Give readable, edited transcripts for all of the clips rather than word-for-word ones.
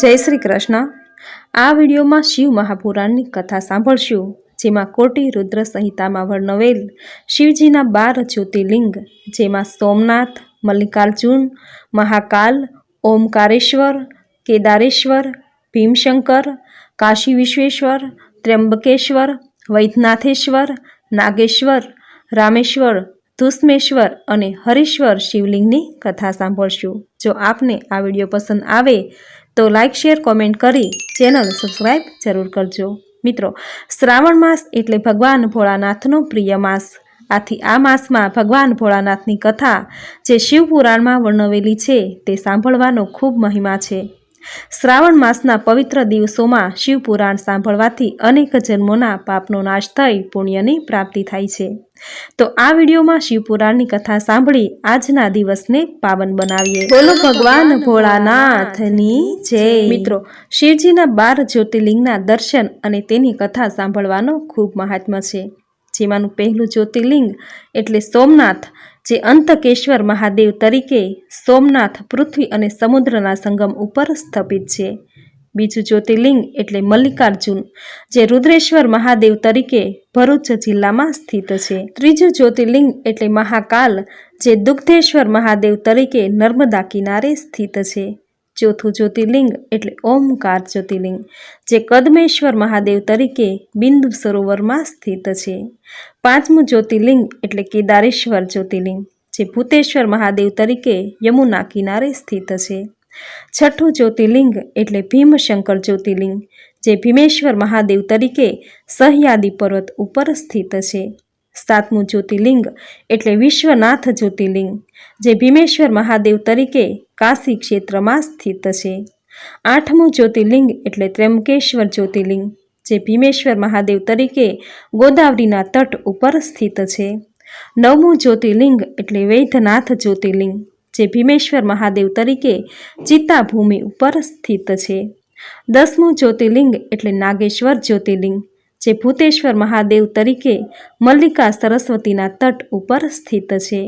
जय श्री कृष्ण। आ विडियो में शिव महापुराण की कथा सांभळशुं, जेमां कोटि रुद्र संहिता में वर्णवेल शिवजीना 12 ज्योतिर्लिंग, जेमां सोमनाथ, मल्लिकार्जुन, महाकाल, ओमकारेश्वर, केदारेश्वर, भीमशंकर, काशी विश्वेश्वर, त्र्यंबकेश्वर, वैद्यनाथेश्वर, नागेश्वर, रामेश्वर, धूष्मेश्वर और हरीश्वर शिवलिंगनी कथा सांभळशुं। जो आपने आ विडियो पसंद आवे तो लाइक शेर कॉमेंट करी चेनल सब्सक्राइब जरूर करजो। मित्रों, श्रावण मास एटले भगवान भोळानाथनो प्रिय मास। आथी आ मास में भगवान भोळानाथनी कथा जे शिवपुराण में वर्णवेली छे ते सांभळवानो खूब महिमा छे। श्रावण मासना पवित्र दिवसों में शिवपुराण सांभळवाथी अनेक जन्मोना पापनो नाश थई पुण्यनी प्राप्ति थाय छे। तो आ विडियो में शिवपुराण की कथा सांभળી आजना दिवसने पावन बनावीए। बोलो भगवान भोळानाथनी जय। मित्रों, शिवजीना 12 ज्योतिर्लिंगना दर्शन अने तेनी कथा सांभळवानो खूब महात्म्य छे। जेमानुं पहेलुं ज्योतिर्लिंग एटले सोमनाथ, जे अंतकेश्वर महादेव तरीके सोमनाथ पृथ्वी अने समुद्रना संगम उपर स्थापित छे। बीजुं ज्योतिर्लिंग एटले मल्लिकार्जुन, जे रुद्रेश्वर महादेव तरीके भरूच जिल्लामां स्थित छे। त्रीजुं ज्योतिर्लिंग एटले महाकाल, जे दुग्धेश्वर महादेव तरीके नर्मदा किनारे स्थित छे। चौथुं ज्योतिर्लिंग एटले ओमकार ज्योतिर्लिंग, जे कदमेश्वर महादेव तरीके बिंदु सरोवरमां स्थित छे। पांचमुं ज्योतिर्लिंग एटले केदारेश्वर ज्योतिर्लिंग, जे भूतेश्वर महादेव तरीके यमुना किनारे स्थित छे। छठुं ज्योतिर्लिंग एटले भीमशंकर ज्योतिर्लिंग, जे भीमेश्वर महादेव तरीके सह्यादि पर्वत उपर स्थित छे। सातमुं ज्योतिर्लिंग एटले विश्वनाथ ज्योतिर्लिंग, जे भीमेश्वर महादेव तरीके काशी क्षेत्र में स्थित छे। आठमुं ज्योतिर्लिंग एटले त्र्यंबकेश्वर ज्योतिर्लिंग, जे भीमेश्वर महादेव तरीके गोदावरीना तट उपर स्थित छे। नवमुं ज्योतिर्लिंग एटले वैद्यनाथ ज्योतिर्लिंग, जे भीमेश्वर महादेव तरीके चित्ताभूमि उपर स्थित छे। 10मुं ज्योतिर्लिंग एटले नागेश्वर ज्योतिर्लिंग, जे भूतेश्वर महादेव तरीके मल्लिका सरस्वतीना तट उपर स्थित छे।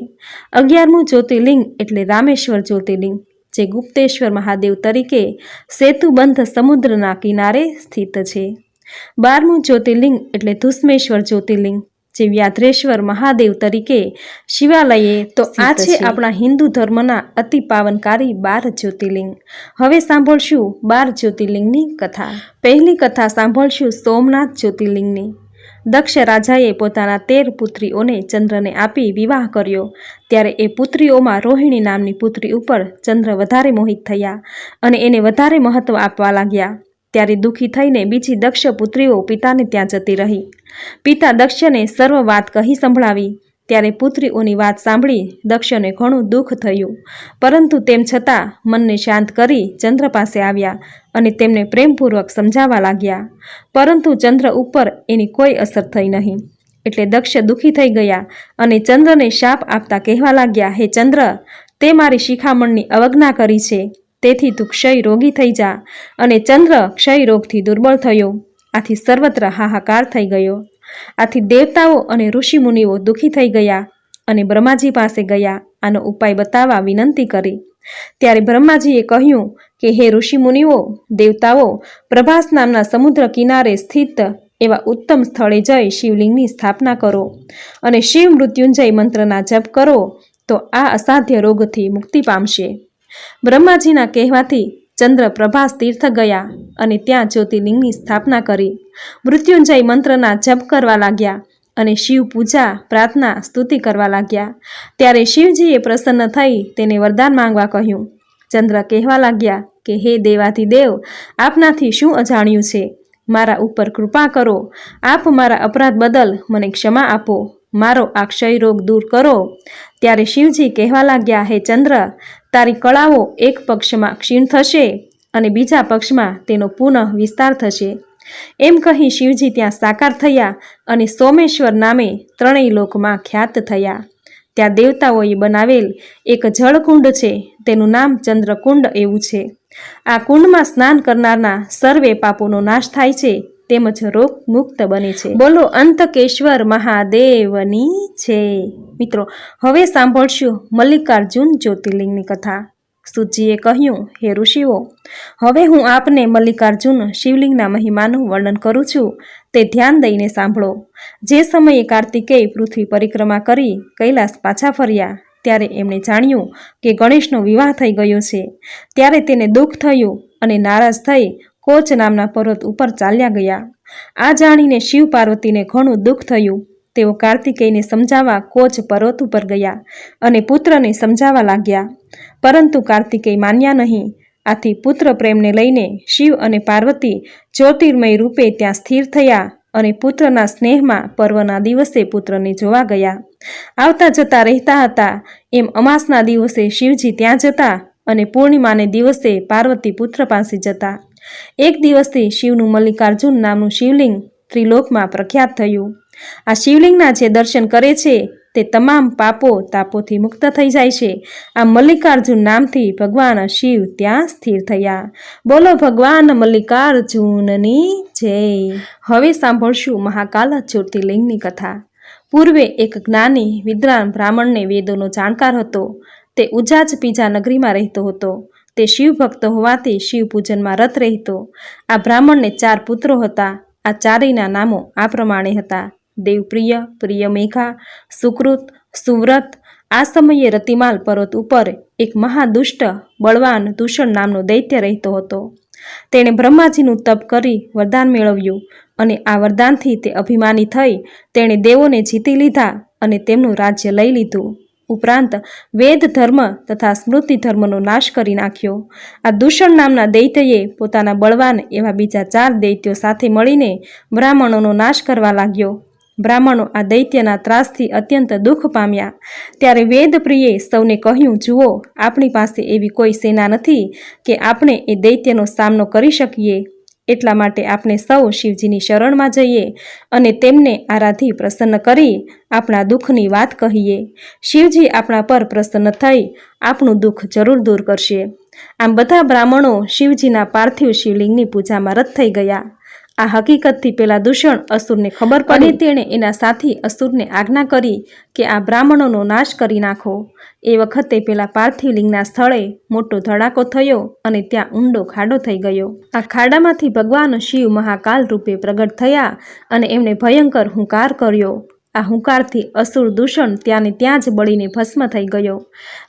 11मुं ज्योतिर्लिंग एटले रामेश्वर ज्योतिर्लिंग, जे गुप्तेश्वर महादेव तरीके सेतुबंध समुद्रना किनारे स्थित छे। 12मुं ज्योतिर्लिंग एटले धूष्मेश्वर ज्योतिर्लिंग, जे व्याघ्रेश्वर महादेव तरीके शिवालये तो आ छे आपणा हिंदू धर्मना अति पावनकारी 12 ज्योतिर्लिंग। हवे सांभळशुं 12 ज्योतिर्लिंगनी कथा। पहली कथा सांभळशुं सोमनाथ ज्योतिर्लिंगनी। दक्ष राजाए पोताना 13 पुत्रीओने चंद्रने आपी विवाह कर्यो, त्यारे ए पुत्रीओमां रोहिणी नामनी पुत्री उपर चंद्र वधारे मोहित थया अने एने वधारे महत्व आपवा लाग्या। त्यारे दुखी थईने बीजी दक्ष पुत्रीओ पिताने त्यां जती रही। पिता दक्षने सर्व वात कही संभळावी, त्यारे पुत्रीओनी वात सांभळी दक्षने घणुं दुख थयुं, परंतु तेम छतां मनने शांत करी चंद्र पासे आव्या अने तेमने प्रेमपूर्वक समजावा लाग्या, परंतु चंद्र उपर एनी कोई असर थई नहीं। एटले दक्ष दुखी थई गया अने चंद्रने शाप आपता कहेवा लाग्या, हे चंद्र, ते मारी शिखामणनी अवज्ञा करी छे, तेथी तू क्षय रोगी थई जा। अने चंद्र क्षय रोगथी दुर्बल थयो। आथी सर्वत्र हाहाकार थई गयो। आथी देवताओ अने ऋषि मुनिओ दुखी थई गया अने ब्रह्माजी पासे गया आनो उपाय बतावा विनंती करी। त्यारे ब्रह्माजीए कह्युं के हे ऋषि मुनिओ, देवताओ, प्रभास नामना समुद्र किनारे स्थित एवा उत्तम स्थळे जई शिवलिंगनी स्थापना करो अने शिव मृत्युंजय मंत्रना जप करो तो आ असाध्य रोगथी मुक्ति पामशे। ब्रह्माजीना कहेवाथी चंद्र प्रभास तीर्थ गया अने त्यां ज्योतिर्लिंगनी स्थापना करी। मृत्युंजय मंत्रना जप करवा लाग्या अने शिव पूजा प्रार्थना स्तुति करवा लाग्या। त्यारे शिवजीए प्रसन्न थई तेने वरदान मांगवा कह्युं। चंद्र कहेवा लाग्या के हे देवाधिदेव, आपनाथी शुं अजाण्युं छे, मारा उपर कृपा करो, आप मारा अपराध बदल मने क्षमा आपो, मारो आ क्षय रोग दूर करो। त्यारे शिवजी कहेवा लाग्या, हे चंद्र, तारी कळाओ एक पक्षमां क्षीण थशे अने बीजा पक्षमां तेनो पुनः विस्तार थशे। एम कही शिवजी त्यां साकार थया अने सोमेश्वर नामे त्रणेय लोकमां ख्यात थया। त्या देवताओए बनावेल एक जळकुंड छे, तेनुं नाम चंद्रकुंड एवुं छे। आ कुंडमां स्नान करनारना सर्वे पापोनो नाश थाय छे તેમજ રોગ મુક્ત બને છે। બોલો અંતકેશ્વર મહાદેવની જય। મિત્રો, હવે સાંભળશું મલ્લિકાર્જુન જ્યોતિર્લિંગની કથા। સૂતજીએ કહ્યું, હે ઋષિઓ, હવે હું આપને મલ્લિકાર્જુન શિવલિંગના મહિમાનું વર્ણન કરું છું, તે ધ્યાન દઈને સાંભળો. જે સમયે કાર્તિકેય પૃથ્વી પરિક્રમા કરી કૈલાસ પાછા ફર્યા ત્યારે એમણે જાણ્યું કે ગણેશનો વિવાહ થઈ ગયો છે. ત્યારે તેને દુઃખ થયું અને નારાજ થઈ કોચ નામના પર્વત ઉપર ચાલ્યા ગયા. આ જાણીને શિવ પાર્વતીને ઘણું દુઃખ થયું. તેઓ કાર્તિકેયને સમજાવવા કોચ પર્વત ઉપર ગયા અને પુત્રને સમજાવવા લાગ્યા, પરંતુ કાર્તિકેય માન્યા નહીં. આથી પુત્ર પ્રેમને લઈને શિવ અને પાર્વતી જ્યોતિર્મય રૂપે ત્યાં સ્થિર થયા અને પુત્રના સ્નેહમાં પર્વના દિવસે પુત્રને જોવા ગયા. આવતા જતા રહેતા હતા. એમ અમાસના દિવસે શિવજી ત્યાં જતા અને પૂર્ણિમાને દિવસે પાર્વતી પુત્ર પાસે જતા. એક દિવસથી શિવનું મલ્લિકાર્જુન નામનું શિવલિંગ ત્રિલોકમાં પ્રખ્યાત થયું. આ શિવલિંગના જે દર્શન કરે છે તે તમામ પાપો તાપોથી મુક્ત થઈ જાય છે. આ મલ્લિકાર્જુન નામથી ભગવાન શિવ ત્યાં સ્થિર થયા. બોલો ભગવાન મલ્લિકાર્જુનની જય. હવે સાંભળશું મહાકાલ જ્યોતિર્લિંગની કથા. પૂર્વે એક જ્ઞાની વિદ્વાન બ્રાહ્મણને વેદોનો જાણકાર હતો. તે ઉજાજ પીજા નગરીમાં રહેતો હતો. તે શિવ ભક્ત હોવાથી શિવ પૂજનમાં રત રહેતો. આ બ્રાહ્મણને 4 પુત્રો હતા. આ ચારેયના નામો આ પ્રમાણે હતા: દેવપ્રિય, પ્રિયમેઘા, સુકૃત, સુવ્રત. આ સમયે રતિમાલ પર્વત ઉપર એક મહાદુષ્ટ બળવાન દૂષણ નામનો દૈત્ય રહેતો હતો. તેણે બ્રહ્માજીનું તપ કરી વરદાન મેળવ્યું અને આ વરદાનથી તે અભિમાની થઈ તેણે દેવોને જીતી લીધા અને તેમનું રાજ્ય લઈ લીધું. ઉપરાંત વેદ ધર્મ તથા સ્મૃતિ ધર્મનો નાશ કરી નાખ્યો. આ દૂષણ નામના દૈત્યએ પોતાના બળવાન એવા બીજા 4 દૈત્યો સાથે મળીને બ્રાહ્મણોનો નાશ કરવા લાગ્યો. બ્રાહ્મણો આ દૈત્યના ત્રાસથી અત્યંત દુઃખ પામ્યા. ત્યારે વેદપ્રિયે સૌને કહ્યું, જુઓ, આપણી પાસે એવી કોઈ સેના નથી કે આપણે એ દૈત્યનો સામનો કરી શકીએ. એટલા માટે આપણે સૌ શિવજીની શરણમાં જઈએ અને તેમને આરાધી પ્રસન્ન કરી આપણા દુઃખની વાત કહીએ. શિવજી આપણા પર પ્રસન્ન થઈ આપણું દુઃખ જરૂર દૂર કરશે. આમ બધા બ્રાહ્મણો શિવજીના પાર્થિવ શિવલિંગની પૂજામાં રત થઈ ગયા. આ હકીકતથી પેલા દૂષણ અસુરને ખબર પડી. તેણે એના સાથી અસુરને આજ્ઞા કરી કે આ બ્રાહ્મણોનો નાશ કરી નાખો. એ વખતે પેલા પાર્થિવ લિંગના સ્થળે મોટો ધડાકો થયો અને ત્યાં ઊંડો ખાડો થઈ ગયો. આ ખાડામાંથી ભગવાન શિવ મહાકાલ રૂપે પ્રગટ થયા અને એમણે ભયંકર હુંકાર કર્યો. આ હુંકારથી અસુર દૂષણ ત્યાંને ત્યાં જ બળીને ભસ્મ થઈ ગયો.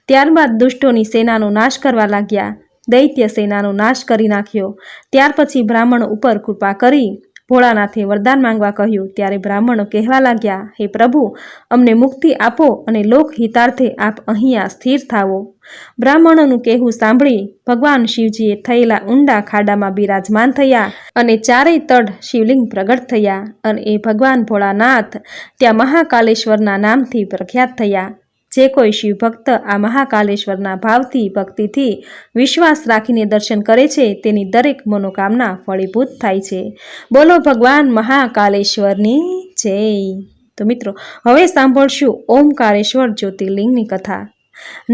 ત્યારબાદ દુષ્ટોની સેનાનો નાશ કરવા લાગ્યા. દૈત્ય સેનાનો નાશ કરી નાખ્યો. ત્યાર પછી બ્રાહ્મણો ઉપર કૃપા કરી ભોળાનાથે વરદાન માંગવા કહ્યું. ત્યારે બ્રાહ્મણો કહેવા લાગ્યા, હે પ્રભુ, અમને મુક્તિ આપો અને લોક હિતાર્થે આપ અહીંયા સ્થિર થાવો. બ્રાહ્મણોનું કહેવું સાંભળી ભગવાન શિવજીએ થયેલા ઊંડા ખાડામાં બિરાજમાન થયા અને ચારેય તડ શિવલિંગ પ્રગટ થયા અને એ ભગવાન ભોળાનાથ ત્યાં મહાકાલેશ્વરના નામથી પ્રખ્યાત થયા. જે કોઈ શિવભક્ત આ મહાકાલેશ્વરના ભાવથી ભક્તિથી વિશ્વાસ રાખીને દર્શન કરે છે તેની દરેક મનોકામના ફળીભૂત થાય છે. બોલો ભગવાન મહાકાલેશ્વરની જય. તો મિત્રો, હવે સાંભળશું ઓમકારેશ્વર જ્યોતિર્લિંગની કથા.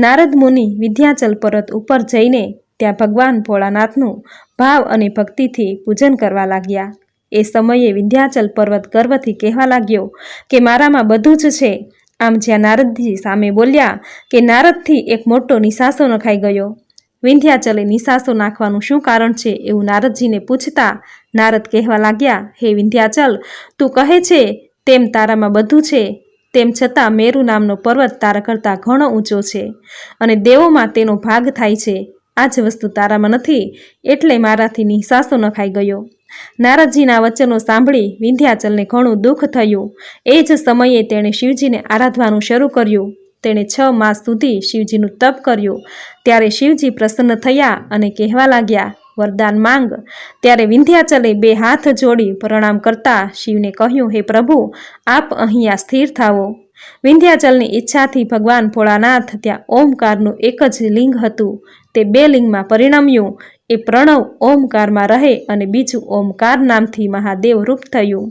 નારદ મુનિ વિંધ્યાચલ પર્વત ઉપર જઈને ત્યાં ભગવાન ભોળાનાથનું ભાવ અને ભક્તિથી પૂજન કરવા લાગ્યા. એ સમયે વિંધ્યાચલ પર્વત ગર્વથી કહેવા લાગ્યો કે મારામાં બધું જ છે. આમ જ્યાં નારદજી સામે બોલ્યા કે નારદથી એક મોટો નિશાસો નખાઈ ગયો. વિંધ્યાચલે નિશાસો નાખવાનું શું કારણ છે એવું નારદજીને પૂછતા નારદ કહેવા લાગ્યા, હે વિંધ્યાચલ, તું કહે છે તેમ તારામાં બધું છે, તેમ છતાં મેરુ નામનો પર્વત તારા કરતાં ઘણો ઊંચો છે અને દેવોમાં તેનો ભાગ થાય છે. આ જ વસ્તુ તારામાં નથી, એટલે મારાથી નિશાસો નખાઈ ગયો. નારદજીના વચનો સાંભળી વિંધ્યાચલને ઘણું દુઃખ થયું. એ જ સમયે તેણે શિવજીને આરાધવાનું શરૂ કર્યું. તેણે 6 માસ સુધી શિવજીનું તપ કર્યું. ત્યારે શિવજી પ્રસન્ન થયા અને કહેવા લાગ્યા, વરદાન માંગ. ત્યારે વિંધ્યાચલે 2 હાથ જોડી પ્રણામ કરતા શિવને કહ્યું, હે પ્રભુ, આપ અહીંયા સ્થિર થાવો. વિંધ્યાચલની ઈચ્છાથી ભગવાન ભોળાનાથ ત્યાં ઓમકારનું એક જ લિંગ હતું. તે 2 લિંગમાં પરિણમ્યું. એ પ્રણવ ઓમકારમાં રહે અને બીજું ઓમકાર નામથી મહાદેવ રૂપ થયું.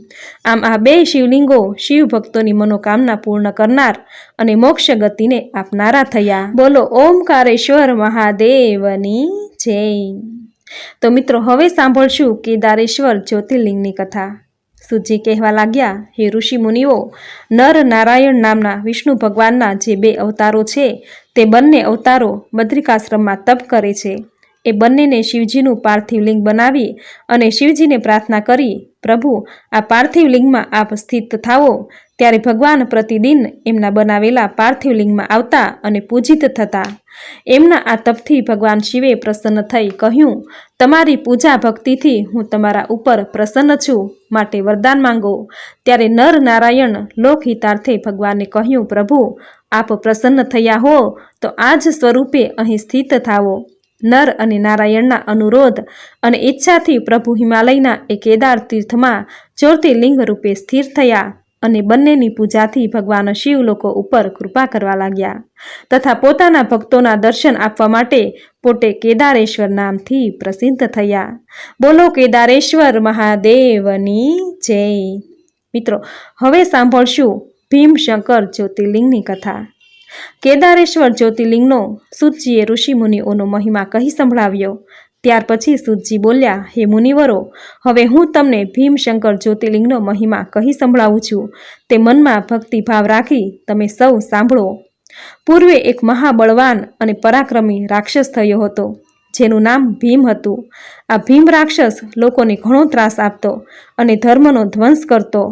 આમ આ 2 શિવલિંગો શિવ ભક્તોની મનોકામના પૂર્ણ કરનાર અને મોક્ષ ગતિને આપનારા થયા. બોલો ઓમકારેશ્વર મહાદેવની જય. તો મિત્રો, હવે સાંભળશું કેદારેશ્વર જ્યોતિર્લિંગની કથા. સૂતજી કહેવા લાગ્યા, હે ઋષિ મુનિઓ, નર નારાયણ નામના વિષ્ણુ ભગવાનના જે 2 અવતારો છે તે બંને અવતારો બદ્રિકાશ્રમમાં તપ કરે છે. એ બંનેને શિવજીનું પાર્થિવ લિંગ બનાવી અને શિવજીને પ્રાર્થના કરી, પ્રભુ, આ પાર્થિવ લિંગમાં આપ સ્થિત થાવો. ત્યારે ભગવાન પ્રતિદિન એમના બનાવેલા પાર્થિવ લિંગમાં આવતા અને પૂજિત થતા. એમના આ તપથી ભગવાન શિવે પ્રસન્ન થઈ કહ્યું, તમારી પૂજા ભક્તિથી હું તમારા ઉપર પ્રસન્ન છું, માટે વરદાન માંગો. ત્યારે નર નારાયણ લોકહિતાર્થે ભગવાનને કહ્યું, પ્રભુ, આપ પ્રસન્ન થયા હો તો આ જ સ્વરૂપે અહીં સ્થિત થાવો. નર અને નારાયણના અનુરોધ અને ઈચ્છાથી પ્રભુ હિમાલયના એ કેદાર તીર્થમાં જ્યોતિર્લિંગ રૂપે સ્થિર થયા અને બંનેની પૂજાથી ભગવાન શિવ લોકો ઉપર કૃપા કરવા લાગ્યા તથા પોતાના ભક્તોના દર્શન આપવા માટે પોતે કેદારેશ્વર નામથી પ્રસિદ્ધ થયા. બોલો કેદારેશ્વર મહાદેવની જય. મિત્રો, હવે સાંભળશું ભીમશંકર જ્યોતિર્લિંગની કથા. કેદારેશ્વર જ્યોતિર્લિંગનો સૂતજીએ ઋષિમુનિઓનો મહિમા કહી સંભળાવ્યો. ત્યાર પછી સૂતજી બોલ્યા, હે મુનિવરો, હવે હું તમને ભીમશંકર જ્યોતિર્લિંગનો મહિમા કહી સંભળાવું છું. તે મનમાં ભક્તિભાવ રાખી તમે સૌ સાંભળો. પૂર્વે એક મહાબળવાન અને પરાક્રમી રાક્ષસ થયો હતો, જેનું નામ ભીમ હતું. આ ભીમ રાક્ષસ લોકોને ઘણો ત્રાસ આપતો અને ધર્મનો ધ્વંસ કરતો.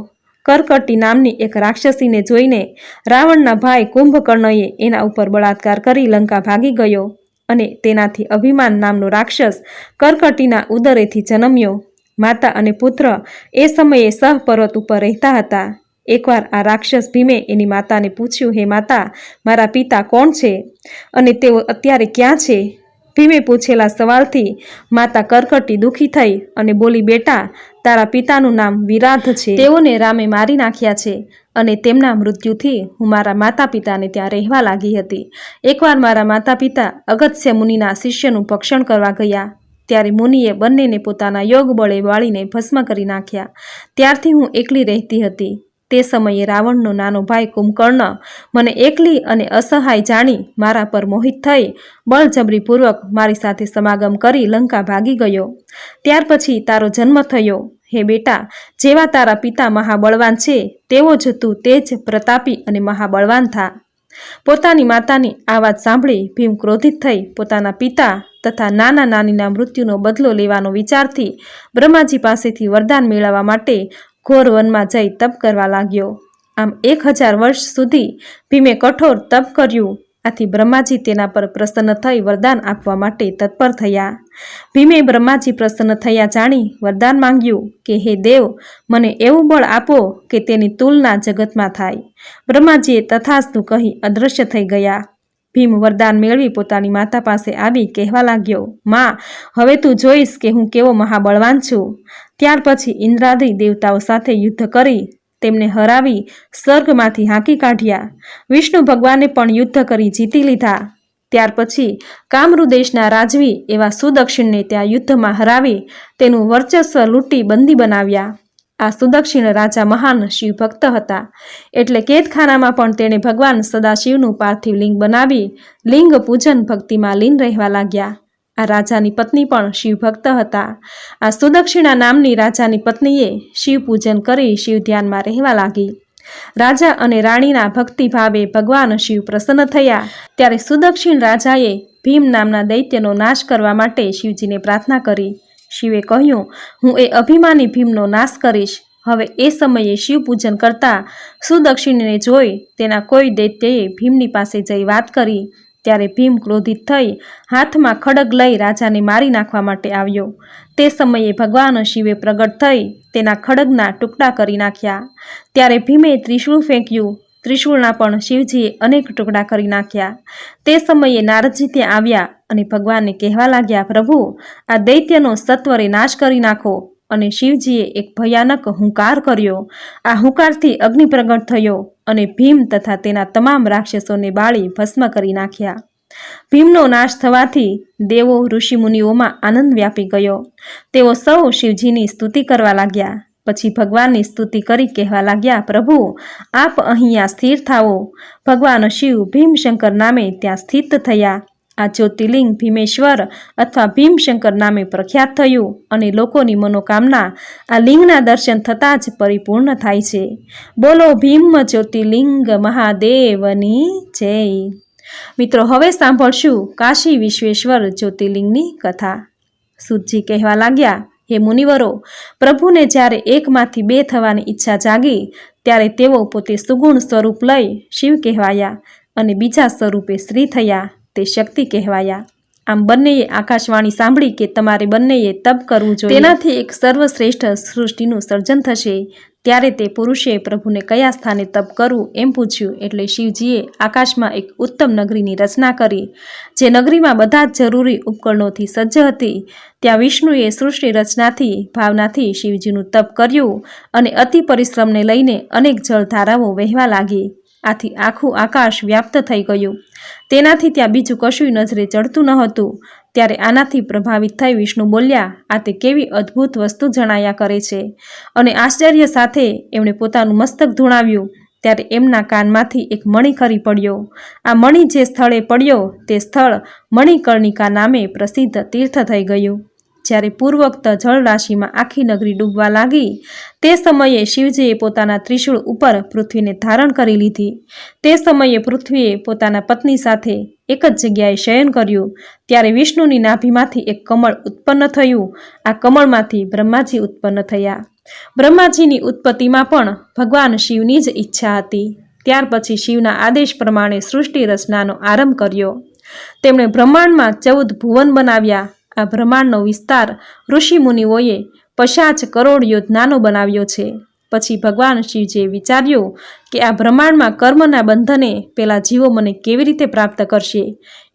કરકટી નામની એક રાક્ષસીને જોઈને રાવણના ભાઈ કુંભકર્ણએ એના ઉપર બળાત્કાર કરી લંકા ભાગી ગયો અને તેનાથી અભિમાન નામનો રાક્ષસ કરકટીના ઉદરેથી જન્મ્યો. માતા અને પુત્ર એ સમયે સહ પર્વત ઉપર રહેતા હતા. એકવાર આ રાક્ષસ ભીમે એની માતાને પૂછ્યું, હે માતા, મારા પિતા કોણ છે અને તેઓ અત્યારે ક્યાં છે? ભીમે પૂછેલા સવાલથી માતા કરકટી દુઃખી થઈ અને બોલી, બેટા, તારા પિતાનું નામ વિરાધ છે. તેઓને રામે મારી નાખ્યા છે અને તેમના મૃત્યુથી હું મારા માતા પિતાને ત્યાં રહેવા લાગી હતી. એકવાર મારા માતા પિતા અગસ્ત્ય મુનિના શિષ્યનું ભક્ષણ કરવા ગયા. ત્યારે મુનિએ બંનેને પોતાના યોગ બળે વાળીને ભસ્મ કરી નાખ્યા. ત્યારથી હું એકલી રહેતી હતી. તે સમયે રાવણનો નાનો ભાઈ કુંભકર્ણ મને એકલી અને અસહાય જાણી મારા પર મોહિત થઈ બળજબરીપૂર્વક મારી સાથે સમાગમ કરી લંકા ભાગી ગયો. ત્યાર પછી તારો જન્મ થયો. હે બેટા, જેવા તારા પિતા મહાબળવાન છે તેવો જ તું તેજ પ્રતાપી અને મહાબળવાન થા. પોતાની માતાની આ વાત સાંભળી ભીમ ક્રોધિત થઈ પોતાના પિતા તથા નાના નાનીના મૃત્યુનો બદલો લેવાનો વિચારથી બ્રહ્માજી પાસેથી વરદાન મેળવવા માટે ઘોર વનમાં જઈ તપ કરવા લાગ્યો. આમ 1000 વર્ષ સુધી ભીમે કઠોર તપ કર્યું. આથી બ્રહ્માજી તેના પર પ્રસન્ન થઈ વરદાન આપવા માટે તત્પર થયા. ભીમે બ્રહ્માજી પ્રસન્ન થયા જાણી વરદાન માંગ્યું કે, હે દેવ, મને એવું બળ આપો કે તેની તુલના જગતમાં થાય. બ્રહ્માજીએ તથાસ્તુ કહી અદૃશ્ય થઈ ગયા. ભીમ વરદાન મેળવી પોતાની માતા પાસે આવી કહેવા લાગ્યો, માં, હવે તું જોઈશ કે હું કેવો મહાબળવાન છું. ત્યાર પછી ઇન્દ્રાદિ દેવતાઓ સાથે યુદ્ધ કરી તેમને હરાવી સ્વર્ગમાંથી હાંકી કાઢ્યા. વિષ્ણુ ભગવાને પણ યુદ્ધ કરી જીતી લીધા. ત્યાર પછી કામરૂ દેશના રાજવી એવા સુદક્ષિણને ત્યાં યુદ્ધમાં હરાવી તેનું વર્ચસ્વ લૂંટી બંદી બનાવ્યા. આ સુદક્ષિણ રાજા મહાન શિવ ભક્ત હતા, એટલે કેદખાનામાં પણ તેણે ભગવાન સદાશિવનું પાર્થિવ લિંગ બનાવી લિંગ પૂજન ભક્તિમાં લીન રહેવા લાગ્યા. આ રાજાની પત્ની પણ શિવ ભક્ત હતા. આ સુદક્ષિણા નામની રાજાની પત્નીએ શિવ પૂજન કરી શિવ ધ્યાનમાં રહેવા લાગી. રાજા અને રાણીના ભક્તિ ભાવે ભગવાન શિવ પ્રસન્ન થયા. ત્યારે સુદક્ષિણ રાજાએ ભીમ નામના દૈત્યનો નાશ કરવા માટે શિવજીને પ્રાર્થના કરી. શિવે કહ્યું, હું એ અભિમાની ભીમનો નાશ કરીશ. હવે એ સમયે શિવ પૂજન કરતા સુદક્ષિણને જોઈ તેના કોઈ દૈત્યએ ભીમની પાસે જઈ વાત કરી. ત્યારે ભીમ ક્રોધિત થઈ હાથમાં ખડગ લઈ રાજાને મારી નાખવા માટે આવ્યો. તે સમયે ભગવાન શિવે પ્રગટ થઈ તેના ખડગના ટુકડા કરી નાખ્યા. ત્યારે ભીમે ત્રિશૂળ ફેંક્યું. ત્રિશૂળના પણ શિવજીએ અનેક ટુકડા કરી નાખ્યા. તે સમયે નારદજી ત્યાં આવ્યા અને ભગવાનને કહેવા લાગ્યા, પ્રભુ, આ દૈત્યનો સત્વરે નાશ કરી નાખો. અને શિવજીએ એક ભયાનક હુંકાર કર્યો. આ હુંકારથી અગ્નિ પ્રગટ થયો અને ભીમ તથા તેના તમામ રાક્ષસોને બાળી ભસ્મ કરી નાખ્યા. ભીમનો નાશ થવાથી દેવો ઋષિમુનિઓમાં આનંદ વ્યાપી ગયો. તેઓ સૌ શિવજીની સ્તુતિ કરવા લાગ્યા. પછી ભગવાનની સ્તુતિ કરી કહેવા લાગ્યા, પ્રભુ, આપ અહીંયા સ્થિર થાઓ. ભગવાન શિવ ભીમશંકર નામે ત્યાં સ્થિત થયા આ જ્યોતિર્લિંગ ભીમેશ્વર અથવા ભીમશંકર નામે પ્રખ્યાત થયું અને લોકોની મનોકામના આ લિંગના દર્શન થતાં જ પરિપૂર્ણ થાય છે. બોલો ભીમ જ્યોતિર્લિંગ મહાદેવની જય. મિત્રો, હવે સાંભળશું કાશી વિશ્વેશ્વર જ્યોતિર્લિંગની કથા. સૂતજી કહેવા લાગ્યા, હે મુનિવરો, પ્રભુને જ્યારે એકમાંથી બે થવાની ઈચ્છા જાગી ત્યારે તેઓ પોતે સુગુણ સ્વરૂપ લઈ શિવ કહેવાયા અને બીજા સ્વરૂપે સ્ત્રી થયા તે શક્તિ કહેવાયા. આમ બંનેએ આકાશવાણી સાંભળી કે તમારે બંનેએ તપ કરવું જોઈએ, તેનાથી એક સર્વશ્રેષ્ઠ સૃષ્ટિનું સર્જન થશે. ત્યારે તે પુરુષે પ્રભુને કયા સ્થાને તપ કરવું એમ પૂછ્યું. એટલે શિવજીએ આકાશમાં એક ઉત્તમ નગરીની રચના કરી, જે નગરીમાં બધા જ જરૂરી ઉપકરણોથી સજ્જ હતી. ત્યાં વિષ્ણુએ સૃષ્ટિ રચનાથી ભાવનાથી શિવજીનું તપ કર્યું અને અતિ પરિશ્રમને લઈને અનેક જળધારાઓ વહેવા લાગી. આથી આખું આકાશ વ્યાપ્ત થઈ ગયું. તેનાથી ત્યાં બીજું કશું નજરે ચડતું ન હતું. ત્યારે આનાથી પ્રભાવિત થઈ વિષ્ણુ બોલ્યા, આ તે કેવી અદ્ભુત વસ્તુ જણાયા કરે છે. અને આશ્ચર્ય સાથે એમણે પોતાનું મસ્તક ધૂણાવ્યું. ત્યારે એમના કાનમાંથી એક મણિ ખરી પડ્યો. આ મણિ જે સ્થળે પડ્યો તે સ્થળ મણિકર્ણિકા નામે પ્રસિદ્ધ તીર્થ થઈ ગયું. જ્યારે પૂર્વોક્ત જળરાશિમાં આખી નગરી ડૂબવા લાગી તે સમયે શિવજીએ પોતાના ત્રિશૂળ ઉપર પૃથ્વીને ધારણ કરી લીધી. તે સમયે પૃથ્વીએ પોતાના પત્ની સાથે એક જ જગ્યાએ શયન કર્યું. ત્યારે વિષ્ણુની નાભીમાંથી એક કમળ ઉત્પન્ન થયું. આ કમળમાંથી બ્રહ્માજી ઉત્પન્ન થયા. બ્રહ્માજીની ઉત્પત્તિમાં પણ ભગવાન શિવની જ ઈચ્છા હતી. ત્યાર પછી શિવના આદેશ પ્રમાણે સૃષ્ટિ રચનાનો આરંભ કર્યો. તેમણે બ્રહ્માંડમાં 14 ભુવન બનાવ્યા. આ બ્રહ્માંડનો વિસ્તાર ઋષિ મુનિઓએ 50 કરોડ યોજનાનો બનાવ્યો છે. પછી ભગવાન શિવજીએ વિચાર્યું કે આ બ્રહ્માંડમાં કર્મના બંધને પેલા જીવો મને કેવી રીતે પ્રાપ્ત કરશે.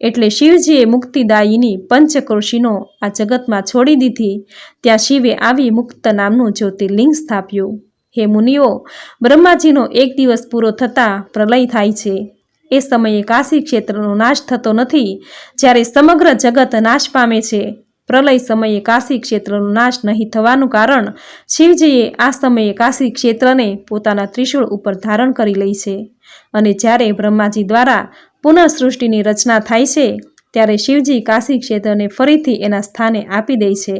એટલે શિવજીએ મુક્તિદાયીની પંચક્રોશીનો આ જગતમાં છોડી દીધી. ત્યાં શિવે આવી મુક્ત નામનું જ્યોતિર્લિંગ સ્થાપ્યું. હે મુનિઓ, બ્રહ્માજીનો એક દિવસ પૂરો થતાં પ્રલય થાય છે. એ સમયે કાશી ક્ષેત્રનો નાશ થતો નથી, જ્યારે સમગ્ર જગત નાશ પામે છે. પ્રલય સમયે કાશી ક્ષેત્રનો નાશ નહીં થવાનું કારણ શિવજીએ આ સમયે કાશી ક્ષેત્રને પોતાના ત્રિશૂળ ઉપર ધારણ કરી લે છે. અને જ્યારે બ્રહ્માજી દ્વારા પુનઃ સૃષ્ટિની રચના થાય છે ત્યારે શિવજી કાશી ક્ષેત્રને ફરીથી એના સ્થાને આપી દે છે.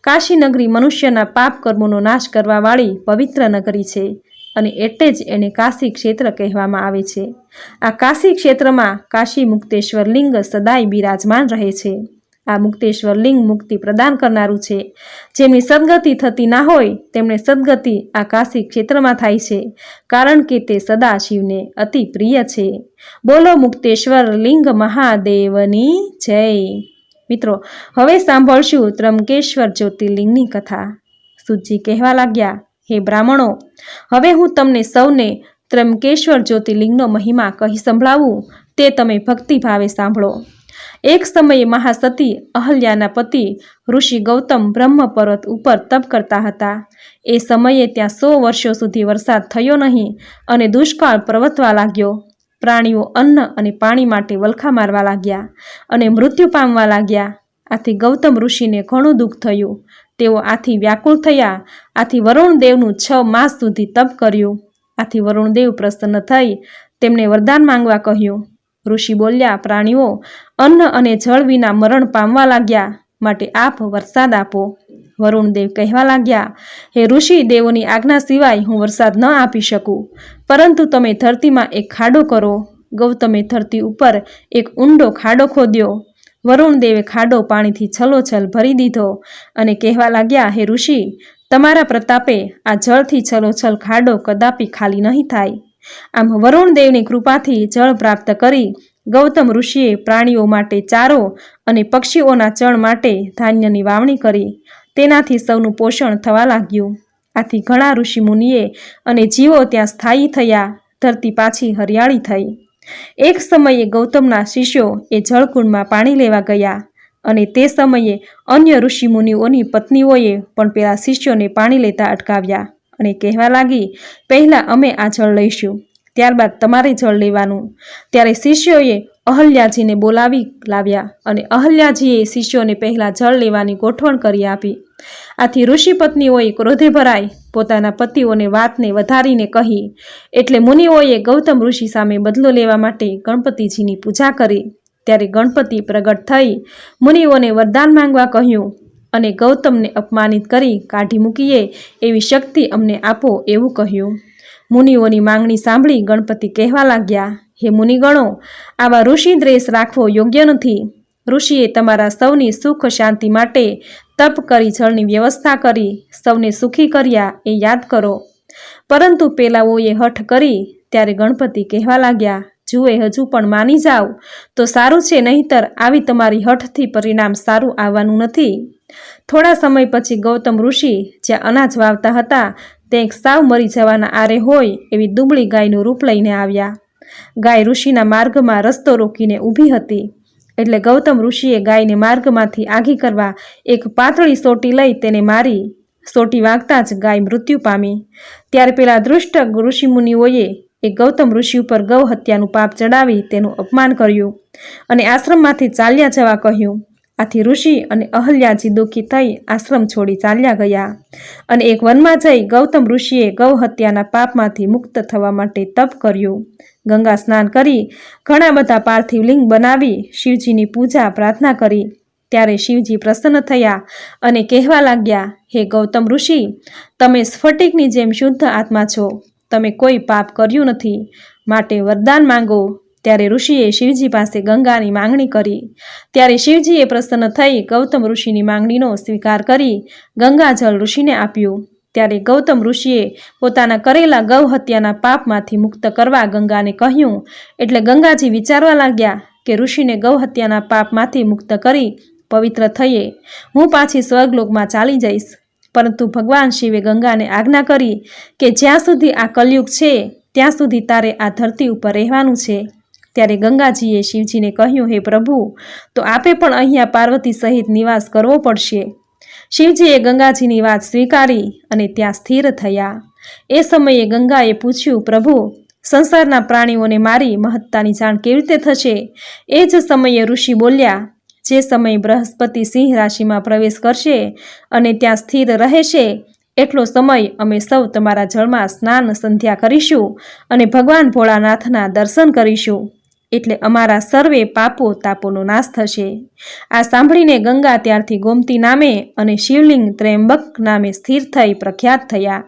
કાશી નગરી મનુષ્યના પાપ કર્મોનો નાશ કરવાવાળી પવિત્ર નગરી છે અને એટલે જ એને કાશી ક્ષેત્ર કહેવામાં આવે છે. આ કાશી ક્ષેત્રમાં કાશી મુક્તેશ્વર લિંગ સદાય બિરાજમાન રહે છે. આ મુક્તેશ્વર લિંગ મુક્તિ પ્રદાન કરનારું છે. જેમની સદગતિ થતી ના હોય તેમને સદગતિ આ કાશી ક્ષેત્રમાં થાય છે, કારણ કે તે સદા શિવને અતિ પ્રિય છે. બોલો મુક્તેશ્વર લિંગ મહાદેવની જય. મિત્રો, હવે સાંભળશું ત્રંબકેશ્વર જ્યોતિર્લિંગની કથા. સૂતજી કહેવા લાગ્યા, હે બ્રાહ્મણો, હવે હું તમને સૌને ત્રંબકેશ્વર જ્યોતિર્લિંગનો મહિમા કહી સંભળાવું તે તમે ભક્તિભાવે સાંભળો. એક સમયે મહાસતી અહલ્યાના પતિ ઋષિ ગૌતમ બ્રહ્મ પર્વત ઉપર તપ કરતા હતા. એ સમયે ત્યાં 100 વર્ષો સુધી વરસાદ થયો નહીં અને દુષ્કાળ પ્રવર્તવા લાગ્યો. પ્રાણીઓ અન્ન અને પાણી માટે વલખા મારવા લાગ્યા અને મૃત્યુ પામવા લાગ્યા. આથી ગૌતમ ઋષિને ઘણું દુઃખ થયું. તેઓ આથી વ્યાકુળ થયા. આથી વરુણદેવનું 6 માસ સુધી તપ કર્યું. આથી વરુણદેવ પ્રસન્ન થઈ તેમને વરદાન માંગવા કહ્યું. ઋષિ બોલ્યા, પ્રાણીઓ અન્ન અને જળ વિના મરણ પામવા લાગ્યા, માટે આપ વરસાદ આપો. વરુણદેવ કહેવા લાગ્યા, હે ઋષિ, દેવોની આજ્ઞા સિવાય હું વરસાદ ન આપી શકું, પરંતુ તમે ધરતીમાં એક ખાડો કરો. ગૌતમે ધરતી ઉપર એક ઊંડો ખાડો ખોદ્યો. વરુણદેવે ખાડો પાણીથી છલોછલ ભરી દીધો અને કહેવા લાગ્યા, હે ઋષિ, તમારા પ્રતાપે આ જળથી છલોછલ ખાડો કદાપી ખાલી નહીં થાય. આમ વરુણદેવની કૃપાથી જળ પ્રાપ્ત કરી ગૌતમ ઋષિએ પ્રાણીઓ માટે ચારો અને પક્ષીઓના ચણ માટે ધાન્યની વાવણી કરી. તેનાથી સૌનું પોષણ થવા લાગ્યું. આથી ઘણા ઋષિમુનિએ અને જીવો ત્યાં સ્થાયી થયા. ધરતી પાછી હરિયાળી થઈ. એક સમયે ગૌતમના શિષ્યો એ જળકુંડમાં પાણી લેવા ગયા અને તે સમયે અન્ય ઋષિમુનિઓની પત્નીઓએ પણ પેલા શિષ્યોને પાણી લેતા અટકાવ્યા અને કહેવા લાગી, પહેલાં અમે આ જળ લઈશું, ત્યારબાદ તમારે જળ લેવાનું. ત્યારે શિષ્યોએ અહલ્યાજીને બોલાવી લાવ્યા અને અહલ્યાજીએ શિષ્યોને પહેલાં જળ લેવાની ગોઠવણ કરી આપી. આથી ઋષિ પત્નીઓએ ક્રોધે ભરાઈ પોતાના પતિઓને વાતને વધારીને કહી. એટલે મુનિઓએ ગૌતમ ઋષિ સામે બદલો લેવા માટે ગણપતિજીની પૂજા કરી. ત્યારે ગણપતિ પ્રગટ થઈ મુનિઓને વરદાન માંગવા કહ્યું અને ગૌતમને અપમાનિત કરી કાઢી મૂકીએ એવી શક્તિ અમને આપો એવું કહ્યું. મુનિઓની માંગણી સાંભળી ગણપતિ કહેવા લાગ્યા, હે મુનિગણો, આવા ઋષિ દ્વેષ રાખવો યોગ્ય નથી. ઋષિએ તમારા સૌની સુખ શાંતિ માટે તપ કરી જળની વ્યવસ્થા કરી સૌને સુખી કર્યા એ યાદ કરો. પરંતુ પેલાઓએ હઠ કરી ત્યારે ગણપતિ કહેવા લાગ્યા, જુએ હજુ પણ માની જાઓ તો સારું છે, નહીંતર આવી તમારી હઠથી પરિણામ સારું આવવાનું નથી. થોડા સમય પછી ગૌતમ ઋષિ જ્યાં અનાજ વાવતા હતા તે સાવ મરી જવાના આરે હોય એવી દુબળી ગાયનું રૂપ લઈને આવ્યા. ગાય ઋષિના માર્ગમાં રસ્તો રોકીને ઊભી હતી. એટલે ગૌતમ ઋષિએ ગાયને માર્ગમાંથી આઘી કરવા એક પાતળી સોટી લઈ તેને મારી. સોટી વાગતા જ ગાય મૃત્યુ પામી. ત્યારે પેલા દૃષ્ટ ઋષિમુનિઓએ એ ગૌતમ ઋષિ ઉપર ગૌ હત્યાનું પાપ ચડાવી તેનું અપમાન કર્યું અને આશ્રમમાંથી ચાલ્યા જવા કહ્યું. આથી ઋષિ અને અહલ્યાજી દુઃખી થઈ આશ્રમ છોડી ચાલ્યા ગયા અને એક વનમાં જઈ ગૌતમ ઋષિએ ગૌ હત્યાના પાપમાંથી મુક્ત થવા માટે તપ કર્યું. ગંગા સ્નાન કરી ઘણા બધા પાર્થિવ લિંગ બનાવી શિવજીની પૂજા પ્રાર્થના કરી. ત્યારે શિવજી પ્રસન્ન થયા અને કહેવા લાગ્યા, હે ગૌતમ ઋષિ, તમે સ્ફટિકની જેમ શુદ્ધ આત્મા છો. તમે કોઈ પાપ કર્યું નથી, માટે વરદાન માંગો. ત્યારે ઋષિએ શિવજી પાસે ગંગાની માંગણી કરી. ત્યારે શિવજીએ પ્રસન્ન થઈ ગૌતમ ઋષિની માંગણીનો સ્વીકાર કરી ગંગાજળ ઋષિને આપ્યું. ત્યારે ગૌતમ ઋષિએ પોતાના કરેલા ગૌ હત્યાના પાપમાંથી મુક્ત કરવા ગંગાને કહ્યું. એટલે ગંગાજી વિચારવા લાગ્યા કે ઋષિને ગૌ હત્યાના પાપમાંથી મુક્ત કરી પવિત્ર થઈએ હું પાછી સ્વર્ગલોકમાં ચાલી જઈશ. પરંતુ ભગવાન શિવે ગંગાને આજ્ઞા કરી કે જ્યાં સુધી આ કલયુગ છે ત્યાં સુધી તારે આ ધરતી ઉપર રહેવાનું છે. ત્યારે ગંગાજીએ શિવજીને કહ્યું, હે પ્રભુ, તો આપે પણ અહીંયા પાર્વતી સહિત નિવાસ કરવો પડશે. શિવજીએ ગંગાજીની વાત સ્વીકારી અને ત્યાં સ્થિર થયા. એ સમયે ગંગાએ પૂછ્યું, પ્રભુ, સંસારના પ્રાણીઓને મારી મહત્તાની જાણ કેવી રીતે થશે? એ જ સમયે ઋષિ બોલ્યા, જે સમયે બૃહસ્પતિ સિંહ રાશિમાં પ્રવેશ કરશે અને ત્યાં સ્થિર રહેશે એટલો સમય અમે સૌ તમારા જળમાં સ્નાન સંધ્યા કરીશું અને ભગવાન ભોળાનાથના દર્શન કરીશું. એટલે અમારા સર્વે પાપો તાપોનો નાશ થશે. આ સાંભળીને ગંગા ત્યારથી ગોમતી નામે અને શિવલિંગ ત્રયંબક નામે સ્થિર થઈ પ્રખ્યાત થયા.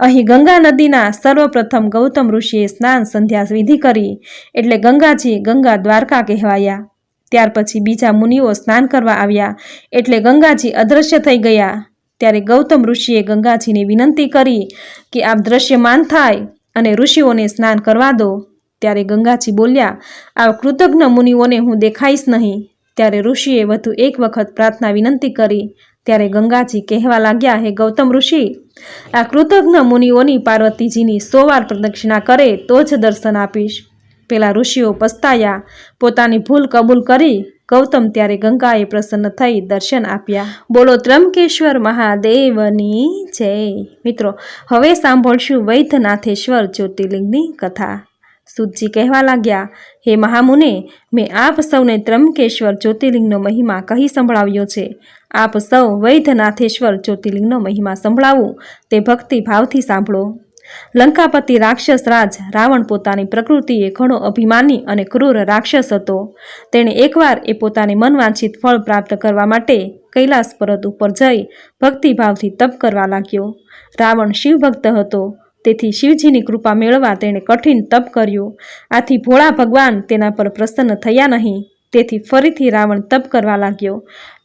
અહીં ગંગા નદીના સર્વપ્રથમ ગૌતમ ઋષિએ સ્નાન સંધ્યા વિધિ કરી એટલે ગંગાજી ગંગા દ્વારકા કહેવાયા. ત્યાર પછી બીજા મુનિઓ સ્નાન કરવા આવ્યા એટલે ગંગાજી અદૃશ્ય થઈ ગયા. ત્યારે ગૌતમ ઋષિએ ગંગાજીને વિનંતી કરી કે આપ દ્રશ્યમાન થાય અને ઋષિઓને સ્નાન કરવા દો. ત્યારે ગંગાજી બોલ્યા, આ કૃતજ્ઞ મુનિઓને હું દેખાઈશ નહીં. ત્યારે ઋષિએ વધુ એક વખત પ્રાર્થના વિનંતી કરી. ત્યારે ગંગાજી કહેવા લાગ્યા, હે ગૌતમ ઋષિ, આ કૃતજ્ઞ મુનિઓની પાર્વતીજીની 100 વાર પ્રદક્ષિણા કરે તો જ દર્શન આપીશ. પેલા ઋષિઓ પસ્તાયા, પોતાની ભૂલ કબૂલ કરી. ગૌતમ ત્યારે ગંગાએ પ્રસન્ન થઈ દર્શન આપ્યા. બોલો ત્રંબકેશ્વર મહાદેવની જય. મિત્રો, હવે સાંભળશું વૈદ્યનાથેશ્વર જ્યોતિર્લિંગની કથા. સુતજી કહેવા લાગ્યા, હે મહામુને, મેં આપ સૌને ત્રંબકેશ્વર જ્યોતિર્લિંગનો મહિમા કહી સંભળાવ્યો છે. આપ સૌ વૈદ્યનાથેશ્વર જ્યોતિર્લિંગનો મહિમા સંભળાવું તે ભક્તિ ભાવથી સાંભળો. લંકાપતિ રાક્ષસ રાજ રાવણ પોતાની પ્રકૃતિએ ઘણો અભિમાની અને ક્રૂર રાક્ષસ હતો. તેણે એકવાર એ પોતાને મનવાંછિત ફળ પ્રાપ્ત કરવા માટે કૈલાસ પર્વત ઉપર જઈ ભક્તિભાવથી તપ કરવા લાગ્યો. રાવણ શિવભક્ત હતો, તેથી શિવજીની કૃપા મેળવવા તેણે કઠિન તપ કર્યું. આથી ભોળા ભગવાન તેના પર પ્રસન્ન થયા નહીં. તેથી ફરીથી રાવણ તપ કરવા લાગ્યો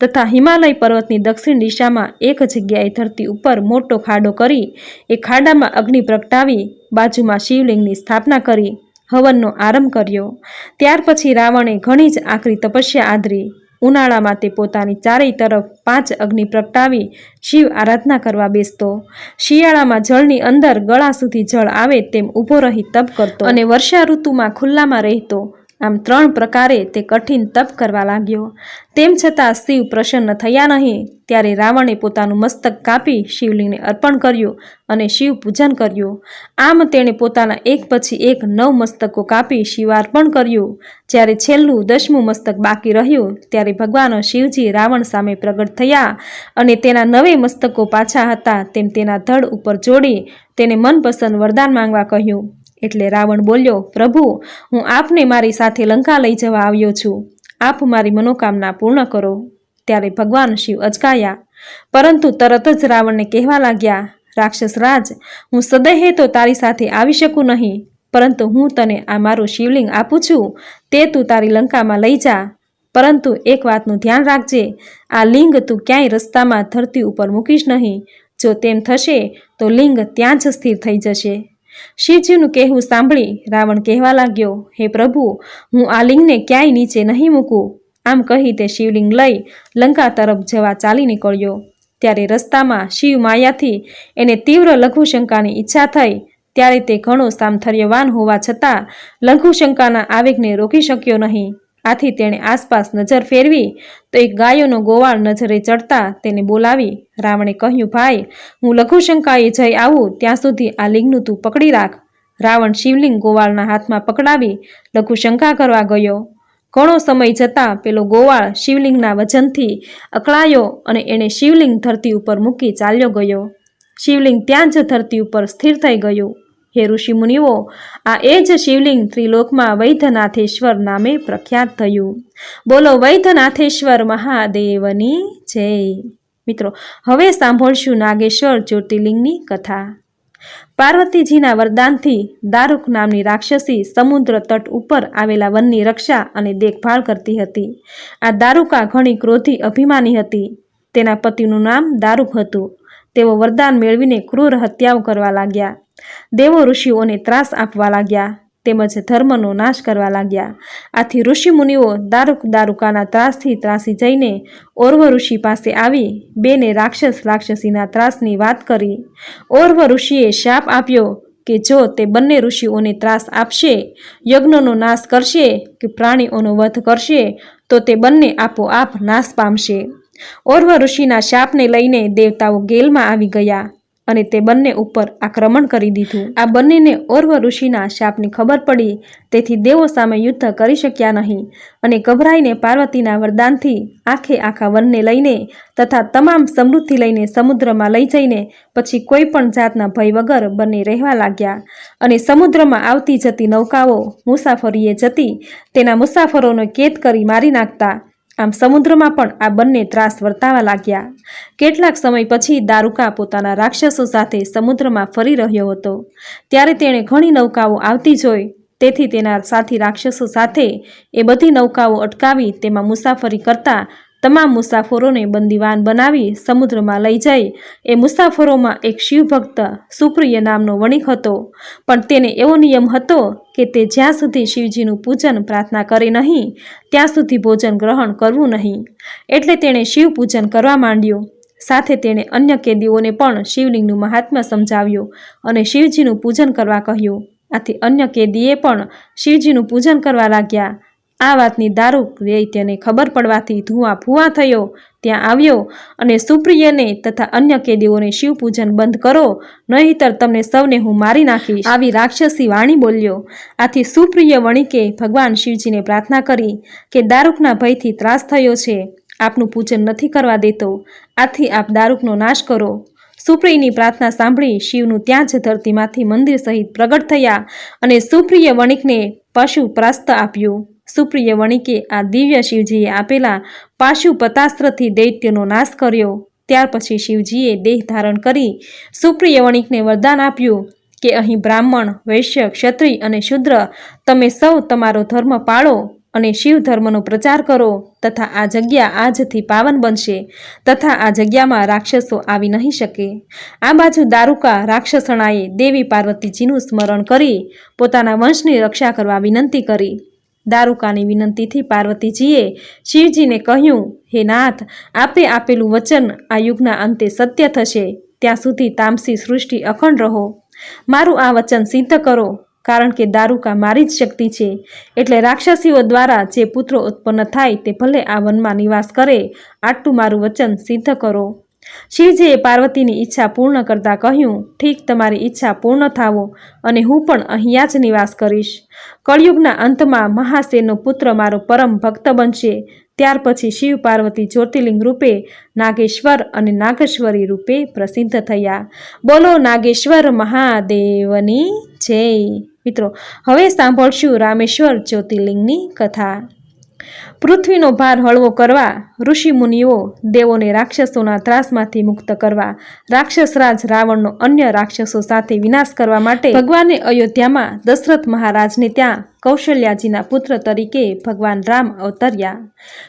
તથા હિમાલય પર્વતની દક્ષિણ દિશામાં એક જગ્યાએ ધરતી ઉપર મોટો ખાડો કરી એ ખાડામાં અગ્નિ પ્રગટાવી બાજુમાં શિવલિંગની સ્થાપના કરી હવનનો આરંભ કર્યો. ત્યાર પછી રાવણે ઘણી જ આકરી તપસ્યા આદરી. ઉનાળામાં તે પોતાની ચારેય તરફ 5 અગ્નિ પ્રગટાવી શિવ આરાધના કરવા બેસતો. શિયાળામાં જળની અંદર ગળા સુધી જળ આવે તેમ ઊભો રહી તપ કરતો અને વર્ષા ઋતુમાં ખુલ્લામાં રહેતો. આમ 3 પ્રકારે તે કઠિન તપ કરવા લાગ્યો. તેમ છતાં શિવ પ્રસન્ન થયા નહીં. ત્યારે રાવણે પોતાનું મસ્તક કાપી શિવલિંગને અર્પણ કર્યું અને શિવ પૂજન કર્યું. આમ તેણે પોતાના એક પછી એક 9 મસ્તકો કાપી શિવાર્પણ કર્યું. જ્યારે છેલ્લું 10મું મસ્તક બાકી રહ્યું ત્યારે ભગવાન શિવજી રાવણ સામે પ્રગટ થયા અને તેના 9 મસ્તકો પાછા હતા તેમ તેના ધડ ઉપર જોડી તેને મનપસંદ વરદાન માંગવા કહ્યું. એટલે રાવણ બોલ્યો, પ્રભુ, હું આપને મારી સાથે લંકા લઈ જવા આવ્યો છું. આપ મારી મનોકામના પૂર્ણ કરો. ત્યારે ભગવાન શિવ અચકાયા, પરંતુ તરત જ રાવણને કહેવા લાગ્યા, રાક્ષસ રાજ, હું સદેહે તો તારી સાથે આવી શકું નહીં, પરંતુ હું તને આ મારું શિવલિંગ આપું છું, તે તું તારી લંકામાં લઈ જા. પરંતુ એક વાતનું ધ્યાન રાખજે, આ લિંગ તું ક્યાંય રસ્તામાં ધરતી ઉપર મૂકીશ નહીં. જો તેમ થશે તો લિંગ ત્યાં જ સ્થિર થઈ જશે. શિવજીનું કહેવું સાંભળી રાવણ કહેવા લાગ્યો, હે પ્રભુ, હું આ લિંગને ક્યાંય નીચે નહીં મૂકું. આમ કહી તે શિવલિંગ લઈ લંકા તરફ જવા ચાલી નીકળ્યો. ત્યારે રસ્તામાં શિવ માયાથી એને તીવ્ર લઘુશંકાની ઈચ્છા થઈ. ત્યારે તે ઘણો સામથર્યવાન હોવા છતાં લઘુશંકાના આવેગને રોકી શક્યો નહીં. આથી તેણે આસપાસ નજર ફેરવી તો એક ગાયોનો ગોવાળ નજરે ચડતા તેને બોલાવી રાવણે કહ્યું, ભાઈ, હું લઘુશંકાએ જઈ આવું ત્યાં સુધી આ લિંગનું તું પકડી રાખ. રાવણ શિવલિંગ ગોવાળના હાથમાં પકડાવી લઘુશંકા કરવા ગયો. ઘણો સમય જતાં પેલો ગોવાળ શિવલિંગના વજનથી અકળાયો અને એણે શિવલિંગ ધરતી ઉપર મૂકી ચાલ્યો ગયો. શિવલિંગ ત્યાં જ ધરતી ઉપર સ્થિર થઈ ગયું. હે ઋષિમુનિઓ, આ એ જ શિવલિંગ ત્રિલોકમાં વૈદ્યનાથેશ્વર નામે પ્રખ્યાત થયું. બોલો વૈદ્યનાથેશ્વર મહાદેવની જય. મિત્રો, હવે સાંભળશું નાગેશ્વર જ્યોતિર્લિંગની કથા. પાર્વતીજીના વરદાનથી દારૂક નામની રાક્ષસી સમુદ્ર તટ ઉપર આવેલા વનની રક્ષા અને દેખભાળ કરતી હતી. આ દારૂકા ઘણી ક્રોધી અભિમાની હતી. તેના પતિનું નામ દારૂક હતું. તેઓ વરદાન મેળવીને ક્રૂર હત્યાઓ કરવા લાગ્યા. દેવો ઋષિઓને ત્રાસ આપવા લાગ્યા, તેમજ ધર્મનો નાશ કરવા લાગ્યા. આથી ઋષિમુનિઓ દારૂકાના ત્રાસથી ત્રાસી જઈને ઓર્વ ઋષિ પાસે આવી બેને રાક્ષસીના ત્રાસની વાત કરી. ઓર્વ ઋષિએ શાપ આપ્યો કે જો તે બંને ઋષિઓને ત્રાસ આપશે, યજ્ઞનો નાશ કરશે કે પ્રાણીઓનો વધ કરશે તો તે બંને આપોઆપ નાશ પામશે. ઓર્વ ઋષિના શાપને લઈને દેવતાઓ ગેલમાં આવી ગયા અને તે બંને ઉપર આક્રમણ કરી દીધું. આ બંનેને ઓર્વ ઋષિના શાપની ખબર પડી, તેથી દેવો સામે યુદ્ધ કરી શક્યા નહીં અને ગભરાઈને પાર્વતીના વરદાનથી આખા વનને લઈને તથા તમામ સમૃદ્ધિ લઈને સમુદ્રમાં લઈ જઈને પછી કોઈ પણ જાતના ભય વગર બંને રહેવા લાગ્યા. અને સમુદ્રમાં આવતી જતી નૌકાઓ મુસાફરીએ જતી તેના મુસાફરોને કેદ કરી મારી નાખતા. આમ સમુદ્રમાં પણ આ બંને ત્રાસ વર્તાવા લાગ્યા. કેટલાક સમય પછી દારૂકા પોતાના રાક્ષસો સાથે સમુદ્રમાં ફરી રહ્યો હતો. ત્યારે તેણે ઘણી નૌકાઓ આવતી જોઈ, તેથી તેના સાથી રાક્ષસો સાથે એ બધી નૌકાઓ અટકાવી તેમાં મુસાફરી કરતા તમામ મુસાફરોને બંદીવાન બનાવી સમુદ્રમાં લઈ જઈ એ મુસાફરોમાં એક શિવભક્ત સુપ્રિય નામનો વણિક હતો. પણ તેને એવો નિયમ હતો કે તે જ્યાં સુધી શિવજીનું પૂજન પ્રાર્થના કરે નહીં ત્યાં સુધી ભોજન ગ્રહણ કરવું નહીં. એટલે તેણે શિવ પૂજન કરવા માંડ્યું. સાથે તેણે અન્ય કેદીઓને પણ શિવલિંગનું મહાત્મ્ય સમજાવ્યું અને શિવજીનું પૂજન કરવા કહ્યું. આથી અન્ય કેદીએ પણ શિવજીનું પૂજન કરવા લાગ્યા. આ વાતની દારૂક દૈત્યને ખબર પડવાથી ધુઆ ફુવા થયો ત્યાં આવ્યો અને સુપ્રિયને તથા અન્ય કેદીઓને શિવ પૂજન બંધ કરો, નહીંતર તમને સૌને હું મારી નાખીશ, આવી રાક્ષસી વાણી બોલ્યો. આથી સુપ્રિય વણિકે ભગવાન શિવજીને પ્રાર્થના કરી કે દારૂકના ભયથી ત્રાસ થયો છે, આપનું પૂજન નથી કરવા દેતો, આથી આપ દારૂકનો નાશ કરો. સુપ્રિયની પ્રાર્થના સાંભળી શિવનું ત્યાં જ ધરતીમાંથી મંદિર સહિત પ્રગટ થયા અને સુપ્રિય વણિકને પશુ પ્રાસ્ત આપ્યું. સુપ્રિય વણિકે આ દિવ્ય શિવજીએ આપેલા પાશુપતાસ્ત્રથી દૈત્યનો નાશ કર્યો. ત્યાર પછી શિવજીએ દેહ ધારણ કરી સુપ્રિય વણિકને વરદાન આપ્યું કે અહીં બ્રાહ્મણ, વૈશ્ય, ક્ષત્રિય અને શૂદ્ર તમે સૌ તમારો ધર્મ પાળો અને શિવ ધર્મનો પ્રચાર કરો તથા આ જગ્યા આજથી પાવન બનશે તથા આ જગ્યામાં રાક્ષસો આવી નહીં શકે. આ બાજુ દારૂકા રાક્ષસણાએ દેવી પાર્વતીજીનું સ્મરણ કરી પોતાના વંશની રક્ષા કરવા વિનંતી કરી. દારૂકાની વિનંતીથી પાર્વતીજીએ શિવજીને કહ્યું, હે નાથ, આપે આપેલું વચન આ યુગના અંતે સત્ય થશે, ત્યાં સુધી તામસી સૃષ્ટિ અખંડ રહો. મારું આ વચન સિદ્ધ કરો, કારણ કે દારૂકા મારી જ શક્તિ છે. એટલે રાક્ષસીઓ દ્વારા જે પુત્રો ઉત્પન્ન થાય તે ભલે આ વનમાં નિવાસ કરે, આટલું મારું વચન સિદ્ધ કરો. શિવજીએ પાર્વતીની ઈચ્છા પૂર્ણ કરતા કહ્યું, ઠીક, તમારી ઈચ્છા પૂર્ણ થાવો અને હું પણ અહીંયા જ નિવાસ કરીશ. કળયુગના અંતમાં મહાસેનનો પુત્ર મારો પરમ ભક્ત બનશે. ત્યાર પછી શિવ પાર્વતી જ્યોતિર્લિંગ રૂપે નાગેશ્વર અને નાગેશ્વરી રૂપે પ્રસિદ્ધ થયા. બોલો નાગેશ્વર મહાદેવની જય. મિત્રો, હવે સાંભળશું રામેશ્વર જ્યોતિર્લિંગની કથા. પૃથ્વીનો ભાર હળવો કરવા, ઋષિ મુનિઓ, દેવોને રાક્ષસોના ત્રાસમાંથી મુક્ત કરવા, રાક્ષસરાજ રાવણનો અન્ય રાક્ષસો સાથે વિનાશ કરવા માટે ભગવાને અયોધ્યામાં દશરથ મહારાજને ત્યાં કૌશલ્યાજીના પુત્ર તરીકે ભગવાન રામ અવતર્યા.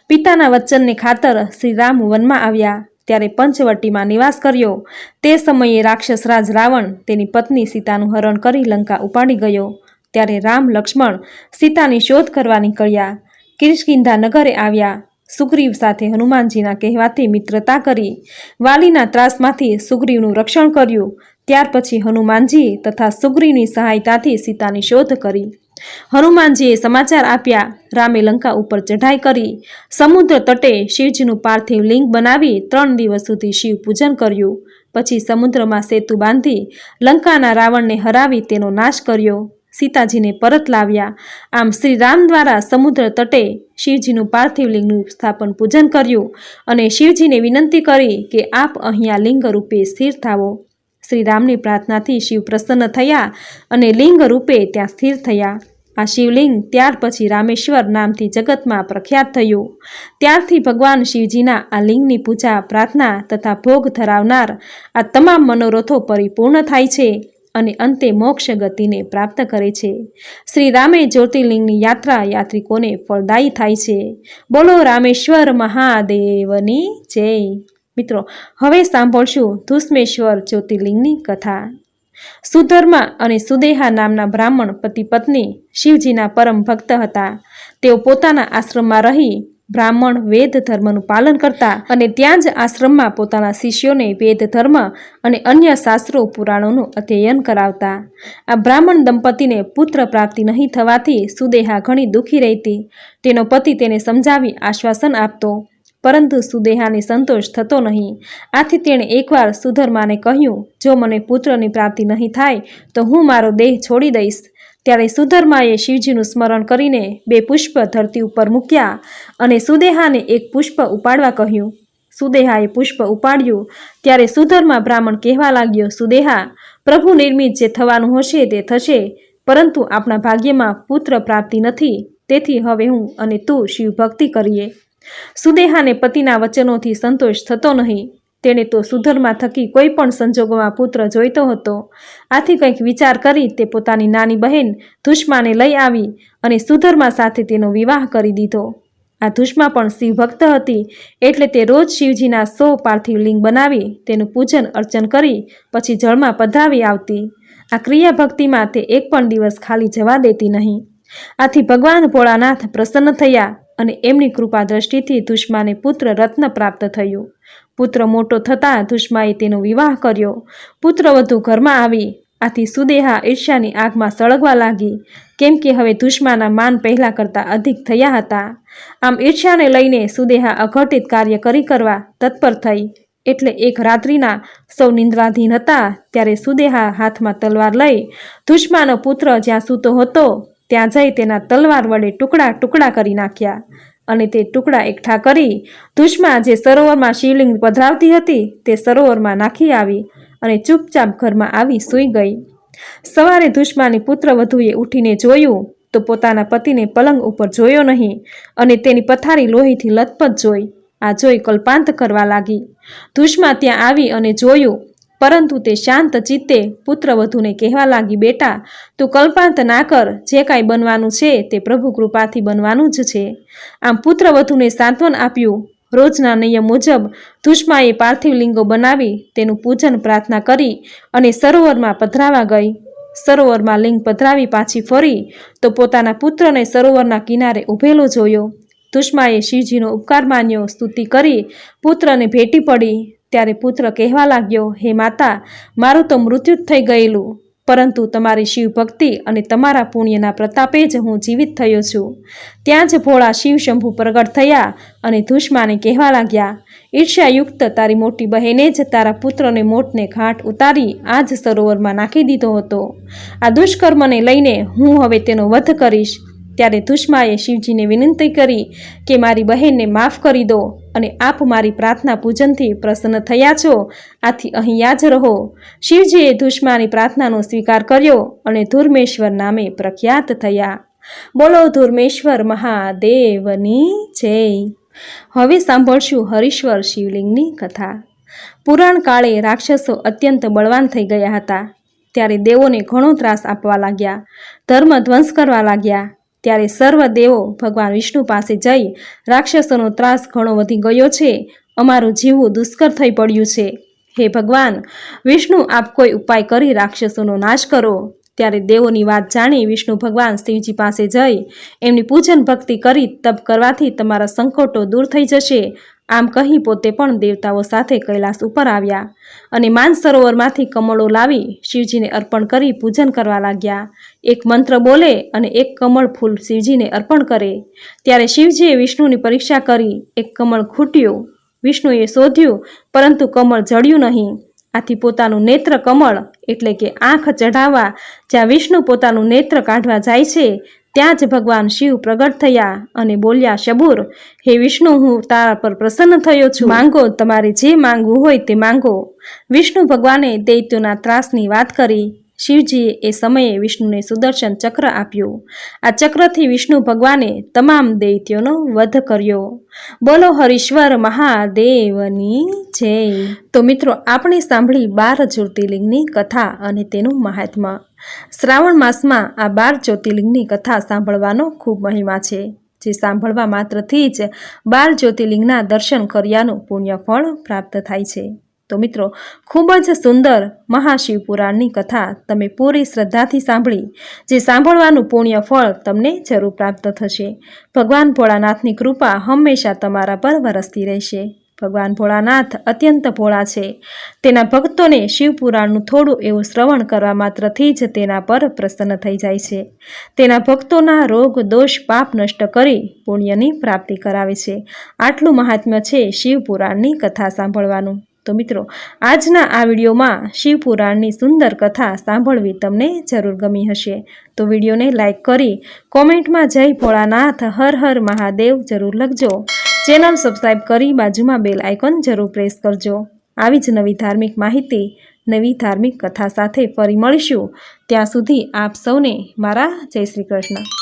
પિતાના વચનને ખાતર શ્રી રામ વનમાં આવ્યા. ત્યારે પંચવટીમાં નિવાસ કર્યો. તે સમયે રાક્ષસરાજ રાવણ તેની પત્ની સીતાનું હરણ કરી લંકા ઉપાડી ગયો. ત્યારે રામ લક્ષ્મણ સીતાની શોધ કરવા નીકળ્યા. કિષ્કિંધા નગરે આવ્યા. સુગ્રીવ સાથે હનુમાનજીના કહેવાથી મિત્રતા કરી. વાલીના ત્રાસમાંથી સુગ્રીવનું રક્ષણ કર્યું. ત્યાર પછી હનુમાનજી તથા સુગ્રીવની સહાયતાથી સીતાની શોધ કરી. હનુમાનજીએ સમાચાર આપ્યા. રામે લંકા ઉપર ચઢાઈ કરી. સમુદ્ર તટે શિવજીનું પાર્થિવ લિંગ બનાવી 3 દિવસ સુધી શિવ પૂજન કર્યું. પછી સમુદ્રમાં સેતુ બાંધી લંકાના રાવણને હરાવી તેનો નાશ કર્યો. સીતાજીને પરત લાવ્યા. આમ શ્રી રામ દ્વારા સમુદ્ર તટે શિવજીનું પાર્થિવ લિંગનું સ્થાપન પૂજન કર્યું અને શિવજીને વિનંતી કરી કે આપ અહીંયા લિંગ રૂપે સ્થિર થાવો. શ્રી રામની પ્રાર્થનાથી શિવ પ્રસન્ન થયા અને લિંગ રૂપે ત્યાં સ્થિર થયા. આ શિવલિંગ ત્યાર પછી રામેશ્વર નામથી જગતમાં પ્રખ્યાત થયું. ત્યારથી ભગવાન શિવજીના આ લિંગની પૂજા, પ્રાર્થના તથા ભોગ ધરાવનાર આ તમામ મનોરથો પરિપૂર્ણ થાય છે અને અંતે મોક્ષ ગતિને પ્રાપ્ત કરે છે. શ્રી રામે જ્યોતિર્લિંગની યાત્રા યાત્રિકોને ફળદાયી થાય છે. બોલો રામેશ્વર મહાદેવની જય. મિત્રો, હવે સાંભળશું ધુષ્મેશ્વર જ્યોતિર્લિંગની કથા. સુધર્મા અને સુદેહા નામના બ્રાહ્મણ પતિ પત્ની શિવજીના પરમ ભક્ત હતા. તેઓ પોતાના આશ્રમમાં રહી બ્રાહ્મણ વેદ ધર્મનું પાલન કરતા અને ત્યાં જ આશ્રમમાં પોતાના શિષ્યોને વેદ ધર્મ અને અન્ય શાસ્ત્રો પુરાણોનું અધ્યયન કરાવતા. આ બ્રાહ્મણ દંપતીને પુત્ર પ્રાપ્તિ નહીં થવાથી સુદેહા ઘણી દુઃખી રહેતી. તેનો પતિ તેને સમજાવી આશ્વાસન આપતો, પરંતુ સુદેહાને સંતોષ થતો નહીં. આથી તેણે એકવાર સુધર્માને કહ્યું, જો મને પુત્રની પ્રાપ્તિ નહીં થાય તો હું મારો દેહ છોડી દઈશ. ત્યારે સુધર્માએ શિવજીનું સ્મરણ કરીને 2 પુષ્પ ધરતી ઉપર મૂક્યા અને સુદેહાને 1 પુષ્પ ઉપાડવા કહ્યું. સુદેહાએ પુષ્પ ઉપાડ્યું. ત્યારે સુધર્મા બ્રાહ્મણ કહેવા લાગ્યો, સુદેહા, પ્રભુ નિર્મિત જે થવાનું હશે તે થશે, પરંતુ આપણા ભાગ્યમાં પુત્ર પ્રાપ્તિ નથી. તેથી હવે હું અને તું શિવ ભક્તિ કરીએ. સુદેહાને પતિના વચનોથી સંતોષ થતો નહીં. તેણે તો સુધર્મા થકી કોઈ પણ સંજોગોમાં પુત્ર જોઈતો હતો. આથી કંઈક વિચાર કરી તે પોતાની નાની બહેન ધુષ્માને લઈ આવી અને સુધર્મા સાથે તેનો વિવાહ કરી દીધો. આ ધુષ્મા પણ શિવ ભક્ત હતી, એટલે તે રોજ શિવજીના 100 પાર્થિવ લિંગ બનાવી તેનું પૂજન અર્ચન કરી પછી જળમાં પધરાવી આવતી. આ ક્રિયા ભક્તિમાં તે એક પણ દિવસ ખાલી જવા દેતી નહીં. આથી ભગવાન ભોળાનાથ પ્રસન્ન થયા અને એમની કૃપા દ્રષ્ટિથી ધુષ્માને પુત્ર રત્ન પ્રાપ્ત થયું. પુત્ર મોટો થતાં ધુષ્માએ તેનો વિવાહ કર્યો. પુત્રવધુ ઘરમાં આવી. આથી સુદેહા ઈર્ષ્યાની આગમાં સળગવા લાગી, કેમ કે હવે ધુષ્માના માન પહેલાં કરતાં અધિક થયા હતા. આમ ઈર્ષ્યાને લઈને સુદેહા અઘટિત કાર્ય કરવા તત્પર થઈ. એટલે એક રાત્રિના સૌ નિંદ્રાધીન હતા ત્યારે સુદેહા હાથમાં તલવાર લઈ ધુષ્માનો પુત્ર જ્યાં સૂતો હતો ત્યાં જઈ તેના તલવાર વડે ટુકડા ટુકડા કરી નાખ્યા અને તે ટુકડા એકઠા કરી ધુષ્મા જે સરોવરમાં શિવલિંગ પધરાવતી હતી તે સરોવરમાં નાખી આવી અને ચૂપચાપ ઘરમાં આવી સૂઈ ગઈ. સવારે ધુષ્માની પુત્રવધુએ ઉઠીને જોયું તો પોતાના પતિને પલંગ ઉપર જોયો નહીં અને તેની પથારી લોહીથી લથપથ જોઈ. આ જોઈ કલ્પાંત કરવા લાગી. ધુષ્મા ત્યાં આવી અને જોયું, પરંતુ તે શાંત ચિત્તે પુત્રવધુને કહેવા લાગી, બેટા, તું કલ્પાંત ના કર. જે કાંઈ બનવાનું છે તે પ્રભુ કૃપાથી બનવાનું જ છે. આમ પુત્રવધુને સાંત્વન આપ્યું. રોજના નિયમ મુજબ ધુષ્માએ પાર્થિવ લિંગો બનાવી તેનું પૂજન પ્રાર્થના કરી અને સરોવરમાં પધરાવા ગઈ. સરોવરમાં લિંગ પધરાવી પાછી ફરી તો પોતાના પુત્રને સરોવરના કિનારે ઊભેલો જોયો. ધુષ્માએ શિવજીનો ઉપકાર માન્યો, સ્તુતિ કરી પુત્રને ભેટી પડી. ત્યારે પુત્ર કહેવા લાગ્યો, હે માતા, મારું તો મૃત્યુ જ થઈ ગયેલું, પરંતુ તમારી શિવ ભક્તિ અને તમારા પુણ્યના પ્રતાપે જ હું જીવિત થયો છું. ત્યાં જ ભોળા શિવ શંભુ પ્રગટ થયા અને ધુષ્માને કહેવા લાગ્યા, ઈર્ષ્યાયુક્ત તારી મોટી બહેને જ તારા પુત્રને મોતને ઘાટ ઉતારી આ જ સરોવરમાં નાખી દીધો હતો. આ દુષ્કર્મને લઈને હું હવે તેનો વધ કરીશ. ત્યારે ધુષ્માએ શિવજીને વિનંતી કરી કે મારી બહેનને માફ કરી દો અને આપ મારી પ્રાર્થના પૂજનથી પ્રસન્ન થયા છો, આથી અહીંયા જ રહો. શિવજીએ ધુષ્માની પ્રાર્થનાનો સ્વીકાર કર્યો અને ધુર્મેશ્વર નામે પ્રખ્યાત થયા. બોલો ધુર્મેશ્વર મહાદેવની જય। હવે સાંભળશું હરીશ્વર શિવલિંગની કથા। પુરાણ કાળે રાક્ષસો અત્યંત બળવાન થઈ ગયા હતા। ત્યારે દેવોને ઘણો ત્રાસ આપવા લાગ્યા, ધર્મ ધ્વંસ કરવા લાગ્યા। ત્યારે સર્વ દેવો ભગવાન વિષ્ણુ પાસે જઈ રાક્ષસોનો ત્રાસ ઘણો વધી ગયો છે, અમારું જીવવું દુષ્કર થઈ પડ્યું છે। હે ભગવાન વિષ્ણુ, આપ કોઈ ઉપાય કરી રાક્ષસોનો નાશ કરો। ત્યારે દેવોની વાત જાણી વિષ્ણુ ભગવાન શિવજી પાસે જઈ એમની પૂજન ભક્તિ કરી તપ કરવાથી તમારા સંકટો દૂર થઈ જશે, આમ કહી પોતે પણ દેવતાઓ સાથે કૈલાસ ઉપર આવ્યા અને માનસરોવરમાંથી કમળો લાવી શિવજીને અર્પણ કરી પૂજન કરવા લાગ્યા। એક મંત્ર બોલે અને એક કમળ ફૂલ શિવજીને અર્પણ કરે। ત્યારે શિવજીએ વિષ્ણુની પરીક્ષા કરી, એક કમળ ખૂટ્યું। વિષ્ણુએ શોધ્યું પરંતુ કમળ જડ્યું નહીં। આથી પોતાનું નેત્ર કમળ એટલે કે આંખ ચઢાવવા જ્યાં વિષ્ણુ પોતાનું નેત્ર કાઢવા જાય છે ત્યાં જ ભગવાન શિવ પ્રગટ થયા અને બોલ્યા, શબૂર, હે વિષ્ણુ, હું તારા પર પ્રસન્ન થયો છું, માંગો, તમારે જે માંગવું હોય તે માંગો। વિષ્ણુ ભગવાને દૈત્યોના ત્રાસની વાત કરી। શિવજીએ એ સમયે વિષ્ણુને સુદર્શન ચક્ર આપ્યું। આ ચક્રથી વિષ્ણુ ભગવાને તમામ દૈત્યોનો વધ કર્યો। બોલો હરીશ્વર મહાદેવની જય। તો મિત્રો, આપણે સાંભળી 12 જ્યોતિર્લિંગની કથા અને તેનું મહાત્મ્ય। શ્રાવણ માસમાં આ 12 જ્યોતિર્લિંગની કથા સાંભળવાનો ખૂબ મહિમા છે, જે સાંભળવા માત્રથી જ 12 જ્યોતિર્લિંગના દર્શન કર્યાનું પુણ્ય ફળ પ્રાપ્ત થાય છે। તો મિત્રો, ખૂબ જ સુંદર મહાશિવપુરાણની કથા તમે પૂરી શ્રદ્ધાથી સાંભળી, જે સાંભળવાનું પુણ્ય ફળ તમને જરૂર પ્રાપ્ત થશે। ભગવાન ભોળાનાથની કૃપા હંમેશા તમારા પર વરસતી રહેશે। ભગવાન ભોળાનાથ અત્યંત ભોળા છે। તેના ભક્તોને શિવપુરાણનું થોડું એવું શ્રવણ કરવા માત્રથી જ તેના પર પ્રસન્ન થઈ જાય છે। તેના ભક્તોના રોગ દોષ પાપ નષ્ટ કરી પુણ્યની પ્રાપ્તિ કરાવે છે। આટલું મહાત્મ્ય છે શિવપુરાણની કથા સાંભળવાનું। તો મિત્રો, આજના આ વિડીયોમાં શિવપુરાણની સુંદર કથા સાંભળવી તમને જરૂર ગમી હશે। તો વિડીયોને લાઈક કરી કોમેન્ટમાં જય ભોળાનાથ હર હર મહાદેવ જરૂર લખજો। ચેનલ સબસ્ક્રાઈબ કરી બાજુમાં બેલ આઇકોન જરૂર પ્રેસ કરજો। આવી જ નવી ધાર્મિક માહિતી, નવી ધાર્મિક કથા સાથે ફરી મળીશું। ત્યાં સુધી આપ સૌને મારા જય શ્રી કૃષ્ણ।